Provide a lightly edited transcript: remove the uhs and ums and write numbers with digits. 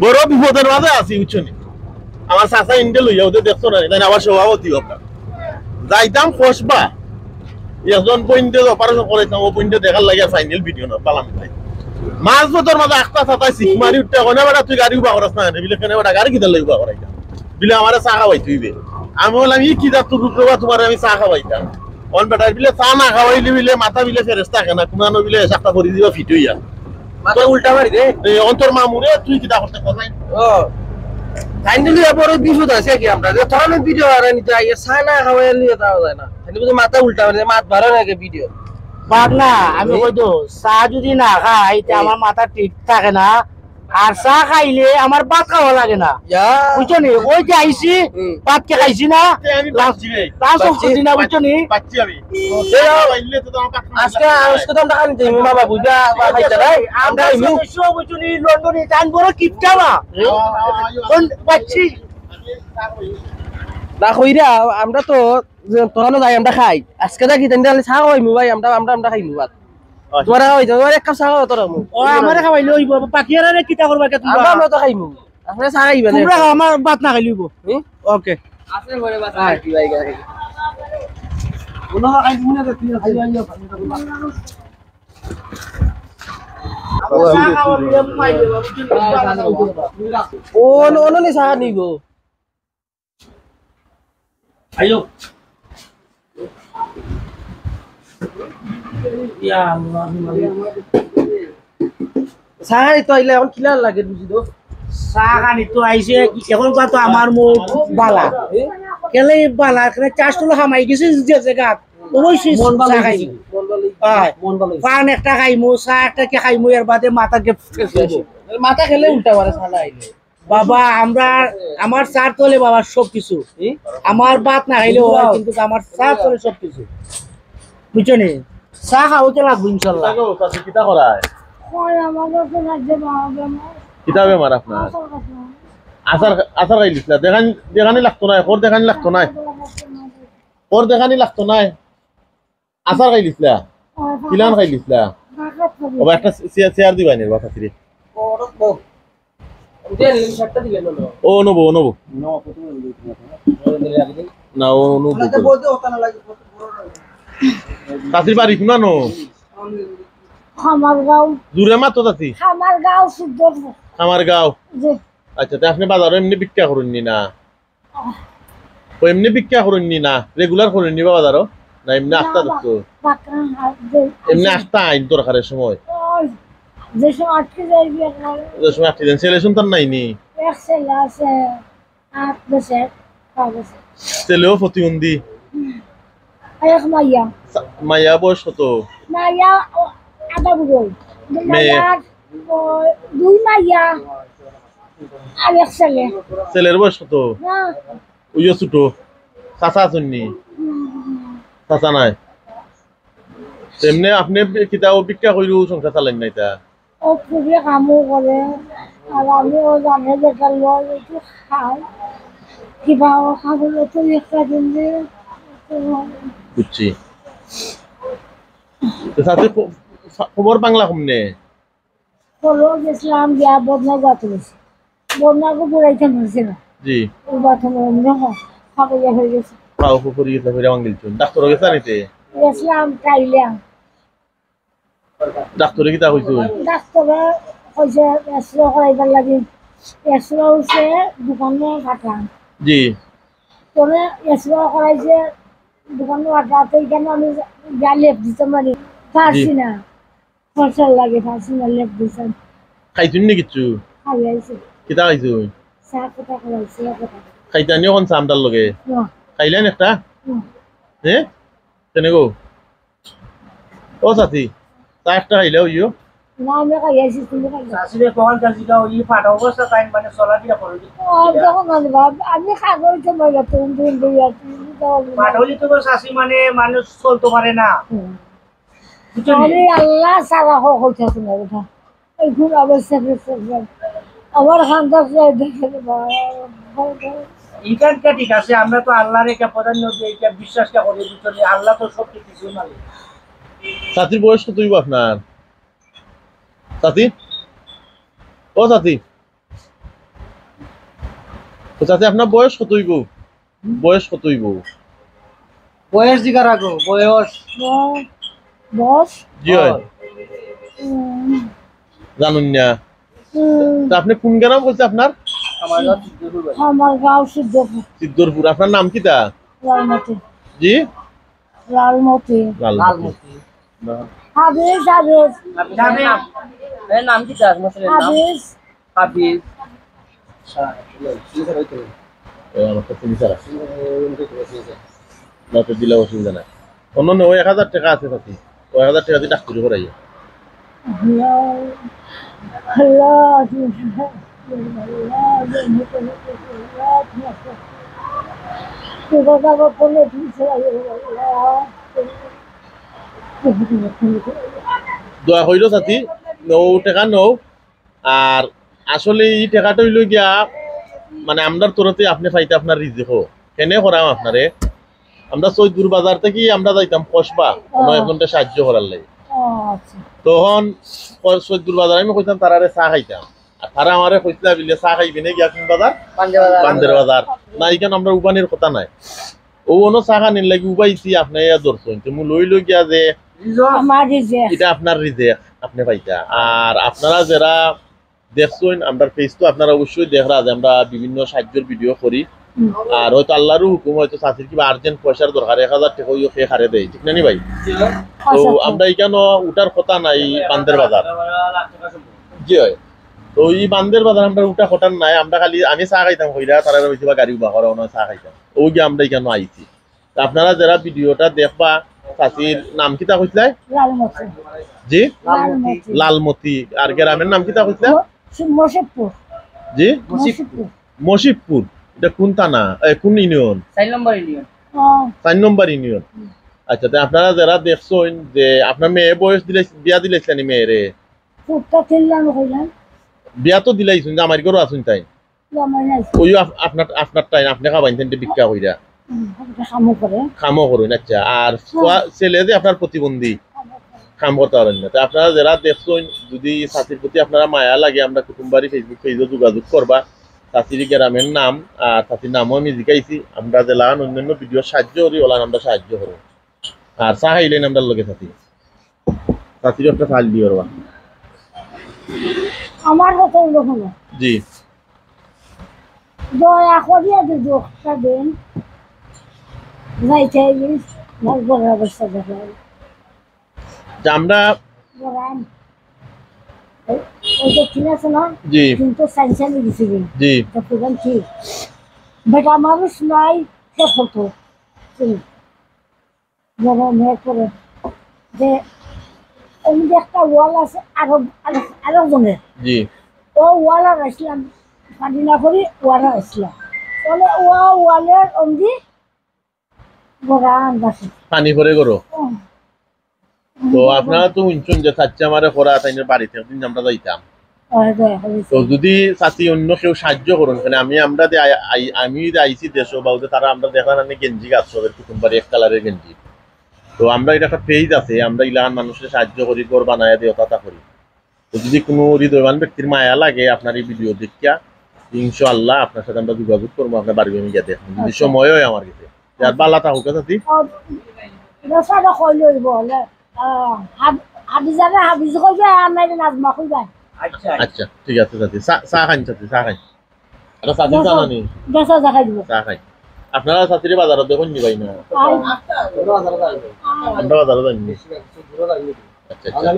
বড় বিপদের মাঝে আছি বুঝছনি আমার চাচা ইন্ডে লইয়া ওদের দেখছো না তাই আবার সভাপতি আপনার যাইতাম ফসবা একজন পয়েন্টে অপারেশন করেছিলাম ও পয়েন্টে দেখার লাগে ফাইনাল ভিডিও না পালাম মাছ বছর মাঝে আস্তা সাতাই সিট মারি উঠতে কোনে বেটা তুই গাড়ি উবা করাস না বিলে কেনে বেটা গাড়ি কিদার লাগবা করাইতা বিলে আমারে চা খাওয়াই তুইবে আমি বললাম ই কি যা তুই রূপবা তোমার আমি চা খাওয়াইতাম অন বেটা বিলে চা না খাওয়াইলি বিলে মাথা বিলে ফেরেস্তা কেনা কুনানো বিলে সাতটা করে দিবা ফিট হইয়া মাথা উল্টা মারি দে এই অন্তর মামুরে তুই কিটা করতে কোথায় ও ফাইনালি বড় বিপদ আছে কি আমরা তখন ভিডিও আর নিতে আইয়া সানা খাওয়াইলি দাও যায় না ফাইনালি মাথা উল্টা মারি মাথ ভালো লাগে ভিডিও পাগলা আমি কইতো চা যদি না খাই তে আমার মাথা ঠিক থাকে না আর চা খাইলে আমার ভাত খাওয়া লাগে না বুঝছো নি ওই যে আইছি ভাত কে খাইছি না লাস্ট না বুঝছো নি বাচ্চি আমি আইলে তো আমার কাছে আজকে আজকে তো আমরা খাই মা বাবু যা খাইতে নাই আমরা বুঝছো নি লন্ডনে টান বড় কিপটা না কোন বাচ্চি না কইরা আমরা তো তখন যাই আমরা খাই আজকে যা কি তাইলে চা খাইমু ভাই আমরা খাইমু ভাত তোরা খাইতো তোরা এক কাপ চা খাও তোরা মু ও আমারে খাওয়াইলো হইব পাকিয়ারে কিটা করবা কে তুমি আমরা তো খাইমু আমরা চা খাইবা না তোমরা আমার ভাত না খাইলিব ওকে আছে ঘরে ভাত খাই ভাই গায় বলো খাইবো না তুই খাইবা আইও চা খাওয়া দিলে পাইবে ও নো নি চা নিব আইও ইয়া আল্লাহ সাহাই তো আইলে এখন কিলা লাগে বুঝি তো সাহানি তো আইছে এখন তো আমার মুখ বালা কেলে বালা করে চাষগুলো হামাই গেছে যে জায়গা অবশ্যই মন ভালো খাই মন ভালো পান একটা খাইমু চা একটা কে খাইমু এর বাদে মাথাকে মাথা খেলে উল্টা মারে সালা আইলে বাবা আমরা আমার চার তলে বাবা সবকিছু আমার ভাত না খাইলেও হয় কিন্তু আমার চার তলে সবকিছু বুঝছো নি চা খাওয়াতে লাগবো ইনশাল্লাহ কিটা করায় কিটা বেমার আপনার আসার আসার খাইলিস না দেখানি লাগতো না ওর দেখানি লাগতো না ওর দেখানি লাগতো না আসার খাইলিস না কিলান খাইলিস না ওবা একটা চেয়ার দিবাই নি বাতা ফিরে ও নবো না ও নবো তাসির বাড়ি শুনানো খামারগাঁও দূরে মাত্র তাসি খামারগাঁও সুদর খামারগাঁও আচ্ছা তা আপনি বাজারে এমনি বিক্রি করুননি না ও এমনি বিক্রি করুননি না রেগুলার করুননি বাজারও না এমনি আস্তা দোস্ত এমনি আস্তা আইন দরকারের সময় যে সময় আটকে যাইবি যে সময় আটকে দেন ছেলে সন্তান নাইনি এক ছেলে আছে 8 বছর 5 বছর ছেলেও প্রতিবন্ধী এক মাইয়া মায়া বয়স কত মাইয়া আদা বুড়ো মেয়ে দুই মাইয়া আর এক ছেলে ছেলের বয়স কত না ওইও ছোট চাচা আছেননি চাচা নাই তেমনি আপনি কিতাব বিক্রি করিও সংসার চালান না এটা ও খুবই কামও করে আর আমি ও জানে যে লয় একটু খাই কিবা ও খাবলে তো একটা দিন যে বুঝছি সাথে খবর বাংলা কমনে হলো গেছিলাম গিয়া বদনা গাতে গেছি বদনাকে পুরাইতে পারছি না জি ওই বাথরুমে অন্য খাবো হয়ে গেছে খাও ফুফুরি গেছে ফিরে বাঙ্গিলছুন ডাক্তার গেছে নিতে গেছিলাম কাইলাম ডাক্তারে কিতা কইছো ডাক্তারে কইছে এক্সরে করাইবার লাগি এক্সরে হইছে দোকানে কাটা জি তোরে এক্সরে করাইছে দোকানে কাটাতে এখানে আমি যা লেপ দিতে মানে পারছি না ফসল লাগে পারছি না লেপ দিতাম খাইছুন নি কিছু খাই আইছে কিতা খাইছো চা কথা করাইছে কথা খাইতানি কোন সামটার লগে খাইলেন একটা হ্যাঁ কেনে গো ও সাথী তা একটা খাইলে হইও না আমি খাই আইছি তুমি খাই আসলে কোন কাজ দিও ই ফাটা অবস্থা টাইম মানে চলা দিয়া করে দি যখন আমি খাবো তো মজা তুমি দুই পাটলি তো শাসি মানে মানুষ চলতে পারে না আমি আল্লাহ সারা হইছে না কথা এই খুব অবস্থা আমার খানটা দেখে ইকানটা ঠিক আছে আমরা তো আল্লাহর একটা প্রধান্য দিয়ে এটা বিশ্বাসটা করি বুঝলি আল্লাহ তো সব কিছু মালিক সাথীর বয়স কত হইব আপনার সাথী ও সাথী তো চাচা আপনার বয়স কত হইব? বয়স কত হইব? বয়স জিগার আগো বয়স বস জি হয় জানুন না। তা আপনি কোন গ্রাম বলছে আপনার? আমার গাঁও সিদ্ধপুর সিদ্ধরপুর। আপনার নাম কি তা? লালমতি জি লালমতি লালমতি। হাবিজ হাবিজ নাম কি তার মুসলিম নাম হাবিজ হাফিজ আমার কাছে বিচারা না তো দিলে অসুবিধা নাই। অন্য ওই 1000 টাকা আছে নাকি? ওই 1000 টাকা দিয়ে ডাক্তারি করাই। দোয়া হইল সাথী নৌ টাকা নৌ। আর আসলে এই টাকাটা হইল গিয়া মানে আমরার তরফে আপনি পাইতে আপনার রিজিক হো কেনে করাম আপনারে। আমরা সৈয়দপুর বাজার থেকে আমরা যাইতাম কসবা কোনো একজনটা সাহায্য করার লাগে। তখন সৈয়দপুর বাজার আমি কইতাম তারারে চা খাইতাম। আর তারা আমারে কইছিল বিলে চা খাইবি না গিয়া কোন বাজার? বান্দের বাজার। না এখানে আমরা উবানের কথা নাই। ও অন্য চা খানির লাগি উবাইছি আপনি ধরছেন মু লই গিয়া যে এটা আপনার রিজেক আপনি পাইতা। আর আপনারা যারা দেখছেন আমরা পেজ তো আপনারা অবশ্যই দেখরা যে আমরা বিভিন্ন সাহায্যের ভিডিও করি। আর হয়তো আল্লাহরও হুকুম হয়তো চাষির কিবা আর্জেন্ট পয়সার দরকার 1000 টাকা সে হারে দেয় ঠিক না নি ভাই? তো আমরা এখানে উঠার কথা নাই বান্দের বাজার জি হয়। তো এই বান্দের বাজার আমরা উঠা কথা নাই। আমরা খালি আমি চা খাইতাম হইরা তারা হইছে বা গাড়ি উবা করা চা খাইতাম ওই গিয়ে আমরা এখানে আইছি। আপনারা যারা ভিডিওটা দেখবা চাষির নাম কিতা কইছিলেন? জি লালমতি। আর গ্রামের নাম কিতা কইছিলেন? মশিবপুর। জি মশিবপুর। এটা কোন থানা কোন ইউনিয়ন? 4 নম্বর ইউনিয়ন। 4 নম্বর ইউনিয়ন। আচ্ছা তো আপনারা যারা দেখছেন যে আপনার মেয়ে বয়স দিলে বিয়া দিলেছেন মেয়েরে? বিয়া তো দিলাইছেন যে আমার ঘরও আছেন তাই ওই আপনার টাইম আপনি খাবাইছেন ভিক্ষা কইরা খামো করেন। আচ্ছা আর ছেলে যে আপনার প্রতিবন্ধী কাম করতে পারেন না। তো আপনারা যারা দেখছেন যদি চাষির প্রতি আপনারা মায়া লাগে আমরা কুটুমবাড়ি ফেসবুক পেজে যোগাযোগ করবা। চাষির গ্রামের নাম আর চাষির নামও আমি জিগাইছি। আমরা জেলা অন্যান্য ভিডিও সাহায্য করি ওলা আমরা সাহায্য করবো। আর চা খাইলেন আমরা লগে চাষি চাষির একটা চাল দিয়ে করবা। আমার কথা হলো জি দয়া করিয়া যদি একটা দিন যাইতে বড় অবস্থা দেখা আমরা ওই যে ঠিক আছে না জি কিন্তু সাইন্সালি দিছি জি তো প্রধান ঠিক বেটা মানুষ নাই সে হতো মেয়ে করে যে এমনি একটা ওয়াল আছে আরো জনের জি ও ওয়াল আর আসলাম পানি না করি ওয়াল আসলাম তাহলে ও ওয়ালের অমনি পানি করে করো। তো আপনারা তো শুনছেন যে চাচি আমারে করা তাই বাড়িতে একদিন আমরা যাইতাম। তো যদি চাচি অন্য কেউ সাহায্য করুন আমরা আমি আইসি দেশ বা তারা আমরা দেখলাম গেঞ্জি গাছ ওদের কুটুমবাড়ি এক কালারের গেঞ্জি। তো আমরা এটা একটা পেজ আছে আমরা ইলাহান মানুষের সাহায্য করি ঘর বানায় দিয়ে তা করি। তো যদি কোনো হৃদয়বান ব্যক্তির মায়া লাগে আপনার এই ভিডিও দেখিয়া ইনশাআল্লাহ আপনার সাথে আমরা যোগাযোগ করবো। আপনার বাড়ি আমি গিয়ে দেখুন যদি সময় হয় আমার কাছে আর বালা থাকুক চাচি। আচ্ছা ঠিক আছে চাচি চা খাই চাচি চা খাই চাচি চা নানি চা খাই। আপনারা চাচির বাজারত দেখুন নি ভাই না আমরা বাজারত যাইনি। আচ্ছা আচ্ছা